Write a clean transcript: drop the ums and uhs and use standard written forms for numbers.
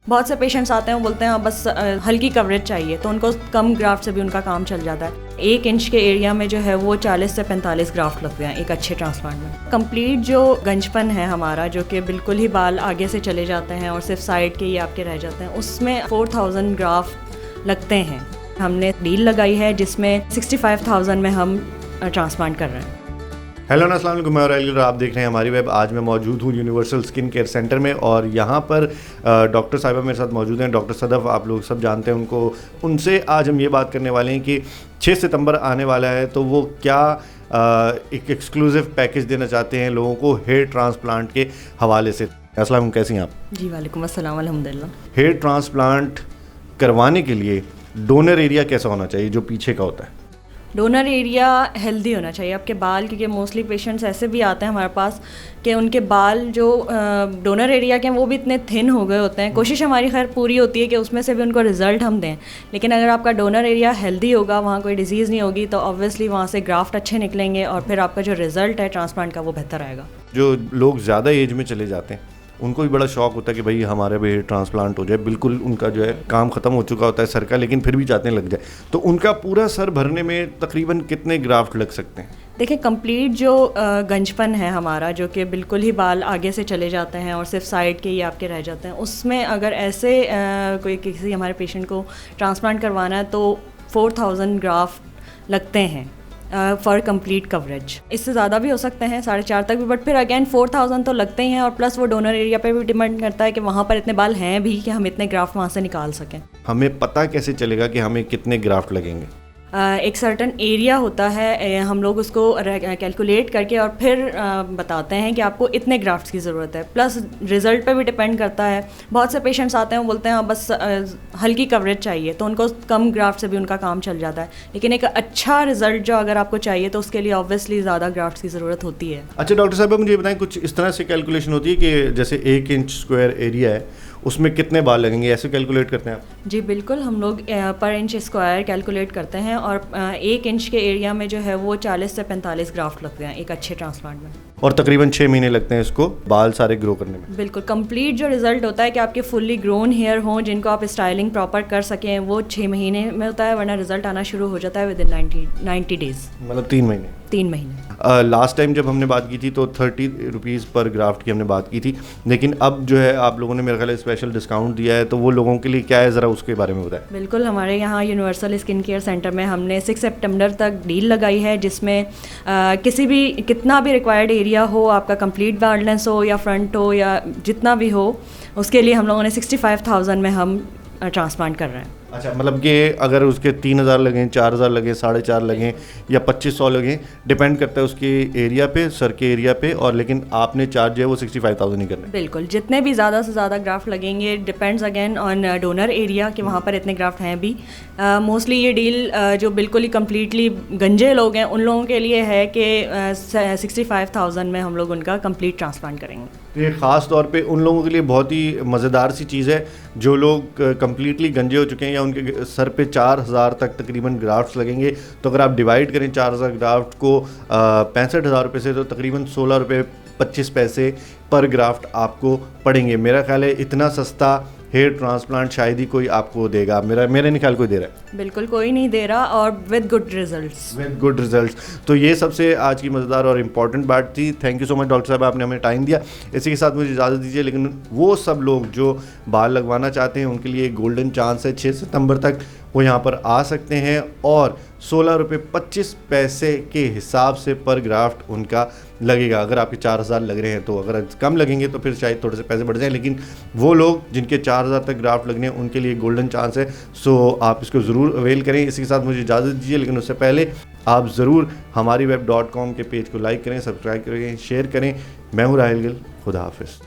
बहुत से पेशेंट्स आते हैं वो बोलते हैं हाँ बस हल्की कवरेज चाहिए, तो उनको कम ग्राफ्ट से भी उनका काम चल जाता है। 1 इंच के एरिया में जो है वो 40 से 45 ग्राफ्ट लगते हैं एक अच्छे ट्रांसप्लांट में। कंप्लीट जो गंजपन है हमारा, जो कि बिल्कुल ही बाल आगे से चले जाते हैं और सिर्फ साइड के ही आपके रह जाते हैं, उसमें 4000 ग्राफ्ट लगते हैं। हमने डील लगाई है जिसमें 65,000 में हम ट्रांसप्लांट कर रहे हैं। हेलो अस्सलाम वालेकुम, मैं राइल, आप देख रहे हैं हमारी वेब। आज मैं मौजूद हूँ यूनिवर्सल स्किन केयर सेंटर में और यहाँ पर डॉक्टर साहिबा मेरे साथ मौजूद हैं। डॉक्टर सदफ आप लोग सब जानते हैं उनको। उनसे आज हम ये बात करने वाले हैं कि 6 सितंबर आने वाला है, तो वो क्या एक एक्सक्लूसिव पैकेज देना चाहते हैं लोगों को हेयर ट्रांसप्लांट के हवाले से। अस्सलाम वालेकुम, कैसी हैं आप? जी वालेकुम अस्सलाम, अल्हम्दुलिल्लाह। हेयर ट्रांसप्लांट करवाने के लिए डोनर एरिया कैसा होना चाहिए जो पीछे का होता है? डोनर एरिया हेल्दी होना चाहिए आपके बाल, क्योंकि मोस्टली पेशेंट्स ऐसे भी आते हैं हमारे पास कि उनके बाल जो डोनर एरिया के हैं वो भी इतने थिन हो गए होते हैं। कोशिश हमारी खैर पूरी होती है कि उसमें से भी उनको रिज़ल्ट हम दें, लेकिन अगर आपका डोनर एरिया हेल्दी होगा, वहाँ कोई डिजीज़ नहीं होगी, तो ऑब्वियसली वहाँ से ग्राफ्ट अच्छे निकलेंगे और फिर आपका जो रिज़ल्ट है ट्रांसप्लांट का वो बेहतर आएगा। जो लोग ज़्यादा एज में चले जाते हैं उनको भी बड़ा शौक होता है कि भाई हमारे भी ट्रांसप्लांट हो जाए। बिल्कुल उनका जो है काम ख़त्म हो चुका होता है सर का, लेकिन फिर भी चाहते हैं लग जाए। तो उनका पूरा सर भरने में तकरीबन कितने ग्राफ्ट लग सकते हैं? देखिए, कंप्लीट जो गंजपन है हमारा, जो कि बिल्कुल ही बाल आगे से चले जाते हैं और सिर्फ साइड के ही आपके रह जाते हैं, उसमें अगर ऐसे कोई किसी हमारे पेशेंट को ट्रांसप्लांट करवाना है तो 4000 ग्राफ्ट लगते हैं फॉर कंप्लीट कवरेज। इससे ज़्यादा भी हो सकते हैं, 4.5 तक भी, बट फिर अगेन 4000 तो लगते ही हैं। और प्लस वो डोनर एरिया पे भी डिपेंड करता है कि वहाँ पर इतने बाल हैं भी कि हम इतने ग्राफ्ट वहाँ से निकाल सकें। हमें पता कैसे चलेगा कि हमें कितने ग्राफ्ट लगेंगे? एक सर्टन एरिया होता है, हम लोग उसको कैलकुलेट करके और फिर बताते हैं कि आपको इतने ग्राफ्ट्स की ज़रूरत है। प्लस रिज़ल्ट पे भी डिपेंड करता है। बहुत से पेशेंट्स आते हैं वो बोलते हैं हाँ बस हल्की कवरेज चाहिए, तो उनको कम ग्राफ्ट से भी उनका काम चल जाता है। लेकिन एक अच्छा रिज़ल्ट जो अगर आपको चाहिए तो उसके लिए ऑब्वियसली ज़्यादा ग्राफ्ट्स की ज़रूरत होती है। अच्छा डॉक्टर साहब, मुझे बताएं, कुछ इस तरह से कैलकुलेशन होती है कि जैसे 1 इंच स्क्वायर एरिया है उसमें कितने बाल लगेंगे, ऐसे कैलकुलेट करते हैं आप? जी बिल्कुल, हम लोग पर इंच स्क्वायर कैलकुलेट करते हैं और 1 इंच के एरिया में जो है वो 40 से 45 ग्राफ्ट लगते हैं एक अच्छे ट्रांसप्लांट में। और तकरीबन 6 महीने लगते हैं इसको बाल सारे ग्रो करने में? बिल्कुल, कंप्लीट जो रिजल्ट होता है कि आपके फुल्ली ग्रोन हेयर हों जिनको आप स्टाइलिंग प्रॉपर कर सकें, वो 6 महीने में होता है, वरना रिजल्ट आना शुरू हो जाता है विद इन 90 डेज। मतलब 3 महीने? 3 महीने। लास्ट टाइम जब हमने बात की थी तो 30 रुपीज़ पर ग्राफ्ट की हमने बात की थी, लेकिन अब जो है आप लोगों ने मेरे ख्याल स्पेशल डिस्काउंट दिया है, तो वो लोगों के लिए क्या है, ज़रा उसके बारे में बताएं। बिल्कुल, हमारे यहाँ यूनिवर्सल स्किन केयर सेंटर में हमने 6 सितंबर तक डील लगाई है जिसमें किसी भी कितना भी रिक्वायर्ड एरिया हो, आपका कंप्लीट बाल्डनेस हो या फ्रंट हो या जितना भी हो, उसके लिए हम लोगों ने 65,000 में हम ट्रांसप्लांट कर रहे हैं। अच्छा, मतलब कि अगर उसके 3000 लगें, 4000 लगें, 4.5 लगें या 2500 लगें, डिपेंड करता है उसके एरिया पे, सर के एरिया पे, और लेकिन आपने चार्ज जो है वो 65,000 ही करना है। बिल्कुल, जितने भी ज़्यादा से ज़्यादा ग्राफ्ट लगेंगे, depends again on donor area कि वहाँ पर इतने ग्राफ्ट हैं भी। मोस्टली ये डील जो बिल्कुल ही कम्प्लीटली गंजे लोग हैं उन लोगों के लिए है कि 65,000 में हम लोग उनका कंप्लीट ट्रांसप्लांट करेंगे। तो ये ख़ास तौर पे उन लोगों के लिए बहुत ही मज़ेदार सी चीज़ है जो लोग कम्प्लीटली गंजे हो चुके हैं या उनके सर पे 4000 तक तकरीबन ग्राफ्ट्स लगेंगे। तो अगर आप डिवाइड करें 4000 ग्राफ्ट को 65,000 रुपये से, तो तकरीबन 16 रुपये 25 पैसे पर ग्राफ्ट आपको पड़ेंगे। मेरा ख्याल है इतना सस्ता हेयर ट्रांसप्लांट शायद ही कोई आपको देगा। मेरे नहीं ख्याल कोई दे रहा है। बिल्कुल कोई नहीं दे रहा, और विद गुड रिजल्ट्स। तो ये सबसे आज की मज़ेदार और इम्पॉर्टेंट बात थी। Thank you so much doctor साहब, आपने हमें टाइम दिया। इसी के साथ मुझे इजाज़त दीजिए, लेकिन वो सब लोग जो बाल लगवाना चाहते हैं उनके लिए एक गोल्डन चांस है। 6 सितंबर तक वो यहाँ पर आ सकते हैं और 16 रुपये 25 पैसे के हिसाब से पर ग्राफ्ट उनका लगेगा। अगर आपके 4000 लग रहे हैं तो अगर कम लगेंगे तो फिर शायद थोड़े से पैसे बढ़ जाएं, लेकिन वो लोग जिनके 4000 तक ग्राफ्ट लगने हैं उनके लिए गोल्डन चांस है। सो आप इसको ज़रूर अवेल करें। इसी के साथ मुझे इजाज़त दीजिए, लेकिन उससे पहले आप ज़रूर हमारी web.com के पेज को लाइक करें, सब्सक्राइब करें, शेयर करें। मैं हूँ राहिल गिल, खुदा हाफिज़।